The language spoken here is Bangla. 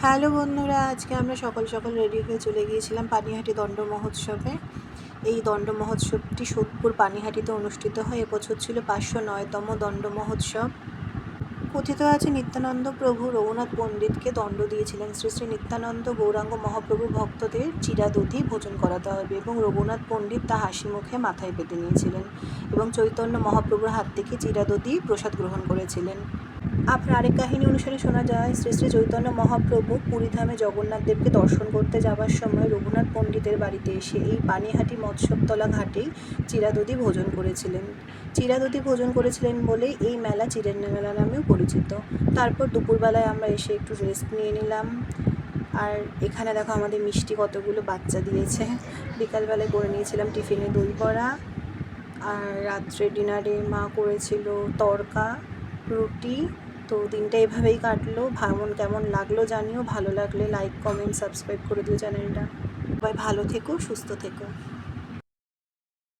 হ্যালো বন্ধুরা, আজকে আমরা সকাল সকাল রেডি হয়ে চলে গিয়েছিলাম পানিহাটি দণ্ড মহোৎসবে। এই দণ্ড মহোৎসবটি সোদপুর পানিহাটিতে অনুষ্ঠিত হয়। এবছর ছিল 509তম দণ্ড মহোৎসব। কথিত আছে নিত্যানন্দ প্রভু রঘুনাথ পণ্ডিতকে দণ্ড দিয়েছিলেন শ্রী শ্রী নিত্যানন্দ গৌরাঙ্গ মহাপ্রভু ভক্তদের চিরাদধি ভোজন করাতে হবে, এবং রঘুনাথ পণ্ডিত তা হাসি মুখে মাথায় পেতে নিয়েছিলেন এবং চৈতন্য মহাপ্রভুর হাত থেকে চিরাদধি প্রসাদ গ্রহণ করেছিলেন। আপনার আরেক কাহিনী অনুসারে শোনা যায়, শ্রী শ্রী চৈতন্য মহাপ্রভু পুরীধামে জগন্নাথ দেবকে দর্শন করতে যাওয়ার সময় রঘুনাথ পণ্ডিতের বাড়িতে এসে এই পানিহাটি মৎস্যতলা ঘাটেই চিরাদধি ভোজন করেছিলেন। চিরাদধি ভোজন করেছিলেন বলে এই মেলা চিরেন মেলা নামেও পরিচিত। তারপর দুপুরবেলায় আমরা এসে একটু রেস্ট নিয়ে নিলাম। আর এখানে দেখো আমাদের মিষ্টি কতগুলো বাচ্চা দিয়েছে। বিকালবেলায় করে নিয়েছিলাম টিফিনে দই বড়া, আর রাত্রে ডিনারে মা করেছিল তড়কা, রুটি। তো দিনটা এভাবেই কাটলো। কেমন লাগলো জানিও। ভালো লাগলে লাইক, কমেন্ট, সাবস্ক্রাইব করে দিও চ্যানেলটা। সবাই ভালো থেকো, সুস্থ থেকো।